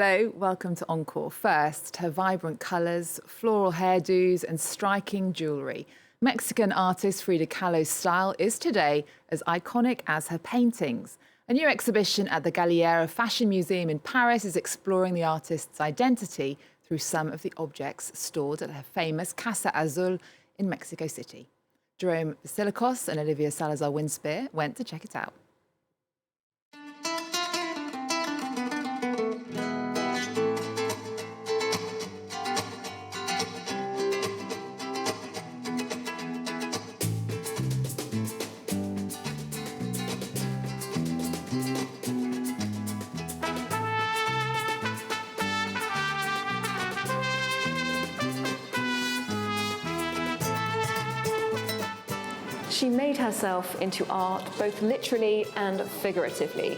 Hello, welcome to Encore. First, her vibrant colours, floral hairdos and striking jewellery. Mexican artist Frida Kahlo's style is today as iconic as her paintings. A new exhibition at the Galliera Fashion Museum in Paris is exploring the artist's identity through some of the objects stored at her famous Casa Azul in Mexico City. Jerome Basilikos and Olivia Salazar-Winspear went to check it out. She made herself into art, both literally and figuratively.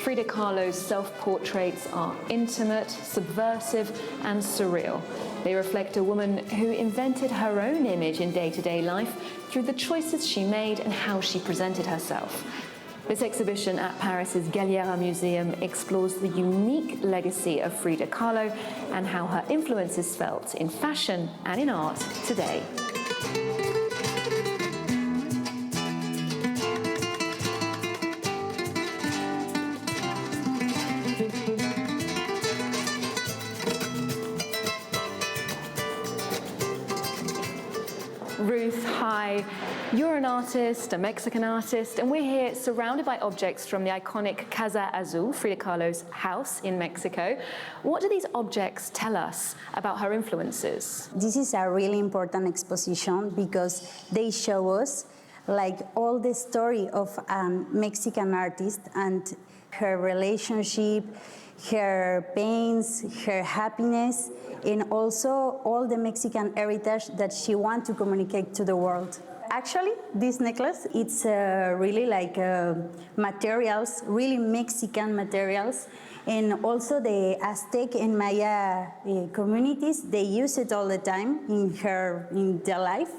Frida Kahlo's self-portraits are intimate, subversive, and surreal. They reflect a woman who invented her own image in day-to-day life through the choices she made and how she presented herself. This exhibition at Paris's Galliera Museum explores the unique legacy of Frida Kahlo and how her influence is felt in fashion and in art today. Ruth, hi. You're an artist, a Mexican artist, and we're here surrounded by objects from the iconic Casa Azul, Frida Kahlo's house in Mexico. What do these objects tell us about her influences? This is a really important exposition because they show us like all the story of a Mexican artist and her relationship, her pains, her happiness, and also all the Mexican heritage that she wants to communicate to the world. Actually, this necklace, it's really like materials, really Mexican materials, and also the Aztec and Maya communities, they use it all the time in their life.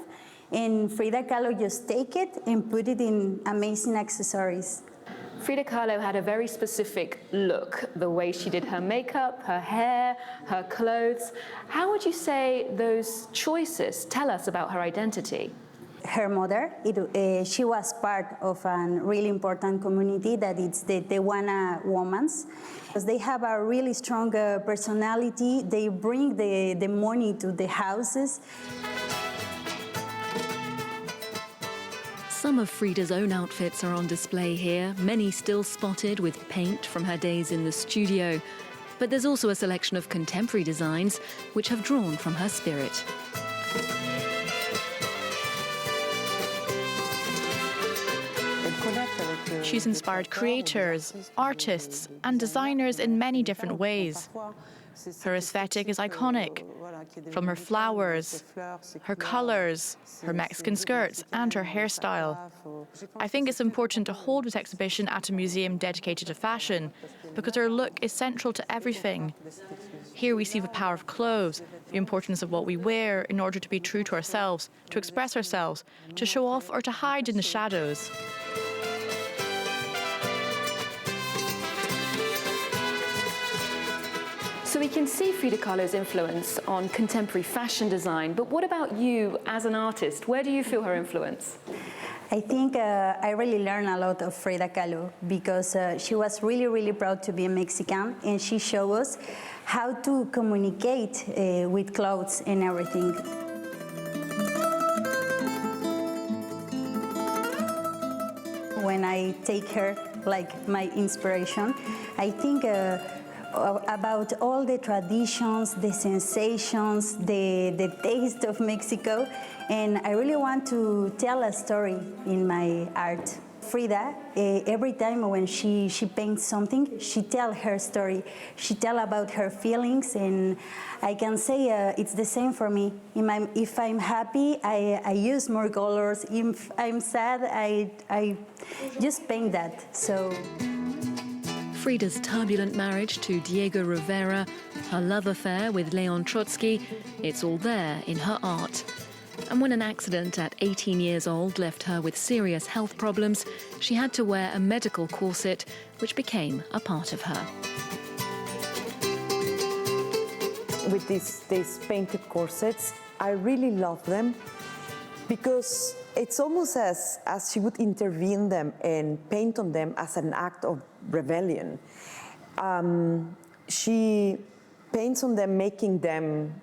And Frida Kahlo just take it and put it in amazing accessories. Frida Kahlo had a very specific look, the way she did her makeup, her hair, her clothes. How would you say those choices tell us about her identity? Her mother, she was part of a really important community that it's the Tehuana Womans. Because they have a really strong personality, they bring the money to the houses. Some of Frida's own outfits are on display here, many still spotted with paint from her days in the studio. But there's also a selection of contemporary designs which have drawn from her spirit. She's inspired creators, artists, and designers in many different ways. Her aesthetic is iconic, from her flowers, her colors, her Mexican skirts, and her hairstyle. I think it's important to hold this exhibition at a museum dedicated to fashion, because her look is central to everything. Here we see the power of clothes, the importance of what we wear in order to be true to ourselves, to express ourselves, to show off or to hide in the shadows. So we can see Frida Kahlo's influence on contemporary fashion design, but what about you as an artist? Where do you feel her influence? I think I really learned a lot of Frida Kahlo because she was really, really proud to be a Mexican, and she showed us how to communicate with clothes and everything. When I take her like my inspiration, I think about all the traditions, the sensations, the taste of Mexico, and I really want to tell a story in my art. Frida, every time when she paints something, she tells her story. She tells about her feelings, and I can say it's the same for me. If I'm happy, I use more colors. If I'm sad, I just paint that. So. Frida's turbulent marriage to Diego Rivera, her love affair with Leon Trotsky, it's all there in her art. And when an accident at 18 years old left her with serious health problems, she had to wear a medical corset, which became a part of her. with these painted corsets. I really love them because it's almost as she would intervene them and paint on them as an act of rebellion. She paints on them, making them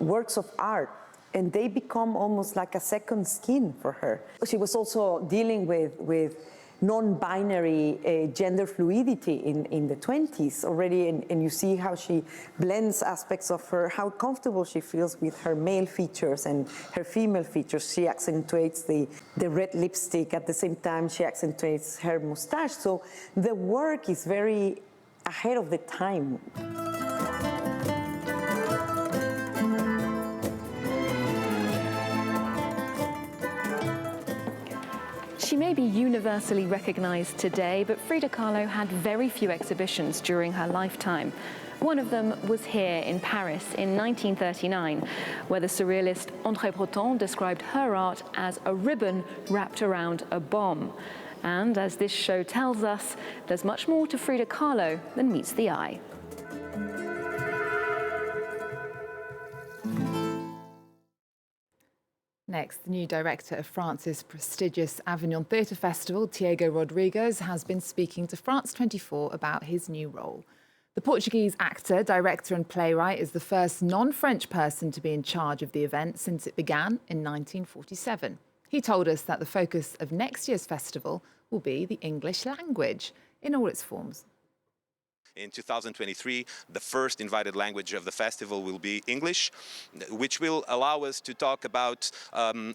works of art, and they become almost like a second skin for her. She was also dealing with non-binary gender fluidity in the 20s already, and you see how she blends aspects of her, how comfortable she feels with her male features and her female features. She accentuates the red lipstick, at the same time she accentuates her mustache. So the work is very ahead of the time. She may be universally recognized today, but Frida Kahlo had very few exhibitions during her lifetime. One of them was here in Paris in 1939, where the surrealist André Breton described her art as a ribbon wrapped around a bomb. And as this show tells us, there's much more to Frida Kahlo than meets the eye. Next, the new director of France's prestigious Avignon Theatre Festival, Tiago Rodrigues, has been speaking to France 24 about his new role. The Portuguese actor, director and playwright is the first non-French person to be in charge of the event since it began in 1947. He told us that the focus of next year's festival will be the English language in all its forms. In 2023, the first invited language of the festival will be English, which will allow us to talk about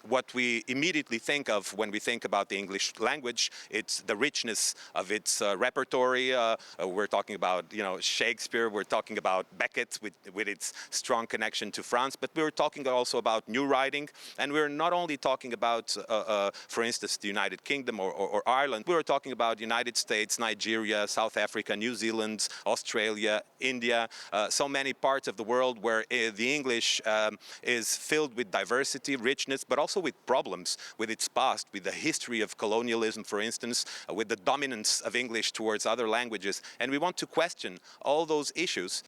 what we immediately think of when we think about the English language. It's the richness of its repertory. We're talking about, Shakespeare. We're talking about Beckett with its strong connection to France. But we're talking also about new writing, and we're not only talking about, for instance, the United Kingdom or Ireland. We're talking about United States, Nigeria, South Africa, New Zealand, Australia, India, so many parts of the world where the English is filled with diversity, richness, but also with problems, with its past, with the history of colonialism, for instance, with the dominance of English towards other languages. And we want to question all those issues.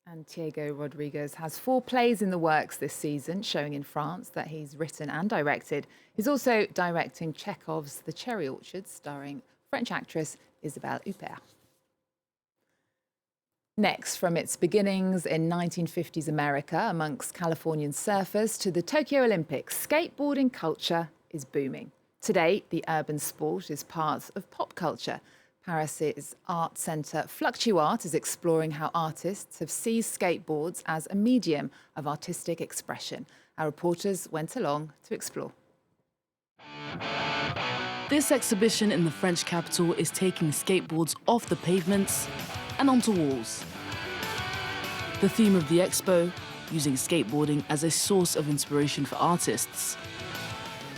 And Tiago Rodrigues has 4 plays in the works this season, showing in France that he's written and directed. He's also directing Chekhov's The Cherry Orchard, starring French actress Isabelle Huppert. Next, from its beginnings in 1950s America amongst Californian surfers to the Tokyo Olympics, skateboarding culture is booming. Today, the urban sport is part of pop culture. Paris's art centre Fluctuart is exploring how artists have seized skateboards as a medium of artistic expression. Our reporters went along to explore. This exhibition in the French capital is taking skateboards off the pavements and onto walls. The theme of the expo, using skateboarding as a source of inspiration for artists.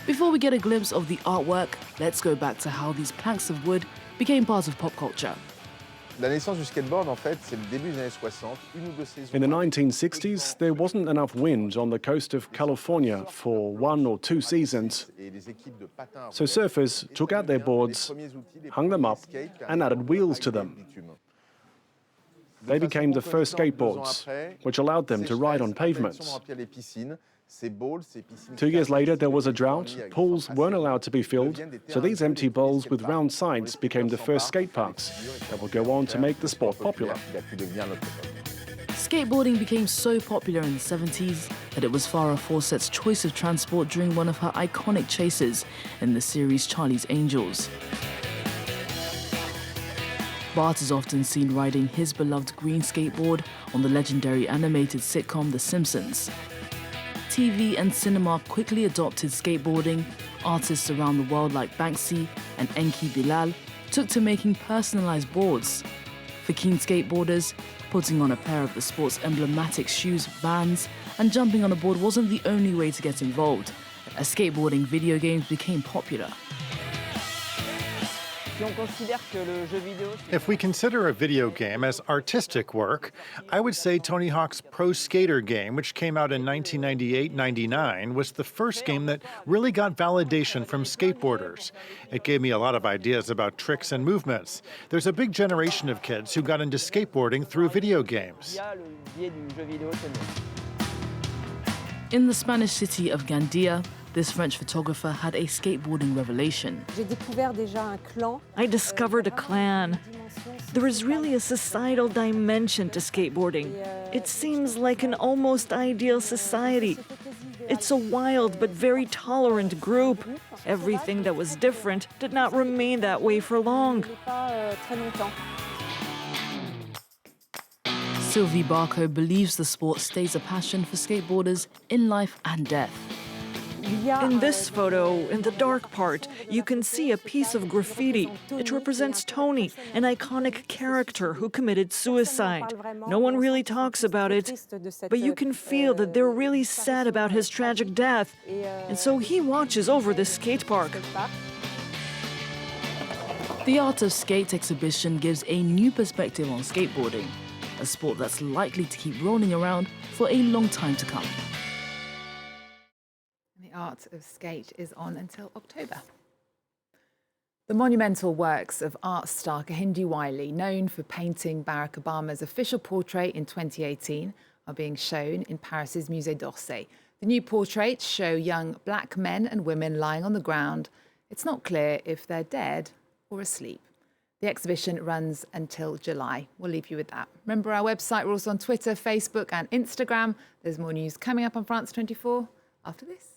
Before we get a glimpse of the artwork, let's go back to how these planks of wood became part of pop culture. La naissance du skateboard, en fait, c'est le début des années 60, une ou deux saisons. In the 1960s, there wasn't enough wind on the coast of California for 1 or 2 seasons. So surfers took out their boards, hung them up, and added wheels to them. They became the first skateboards, which allowed them to ride on pavements. 2 years later, there was a drought. Pools weren't allowed to be filled, so these empty bowls with round sides became the first skate parks that would go on to make the sport popular. Skateboarding became so popular in the 70s that it was Farrah Fawcett's choice of transport during one of her iconic chases in the series Charlie's Angels. Bart is often seen riding his beloved green skateboard on the legendary animated sitcom The Simpsons. TV and cinema quickly adopted skateboarding. Artists around the world like Banksy and Enki Bilal took to making personalized boards. For keen skateboarders, putting on a pair of the sport's emblematic shoes, Vans, and jumping on a board wasn't the only way to get involved, as skateboarding video games became popular. If we consider a video game as artistic work, I would say Tony Hawk's Pro Skater game, which came out in 1998-99, was the first game that really got validation from skateboarders. It gave me a lot of ideas about tricks and movements. There's a big generation of kids who got into skateboarding through video games. In the Spanish city of Gandia, this French photographer had a skateboarding revelation. I discovered a clan. There is really a societal dimension to skateboarding. It seems like an almost ideal society. It's a wild but very tolerant group. Everything that was different did not remain that way for long. Sylvie Barco believes the sport stays a passion for skateboarders in life and death. In this photo, in the dark part, you can see a piece of graffiti. It represents Tony, an iconic character who committed suicide. No one really talks about it, but you can feel that they're really sad about his tragic death. And so he watches over this skate park. The Art of Skate exhibition gives a new perspective on skateboarding, a sport that's likely to keep rolling around for a long time to come. The Art of Skate is on until October. The monumental works of art star Kehinde Wiley, known for painting Barack Obama's official portrait in 2018, are being shown in Paris's Musée d'Orsay. The new portraits show young black men and women lying on the ground. It's not clear if they're dead or asleep. The exhibition runs until July. We'll leave you with that. Remember our website, we're also on Twitter, Facebook and Instagram. There's more news coming up on France 24 after this.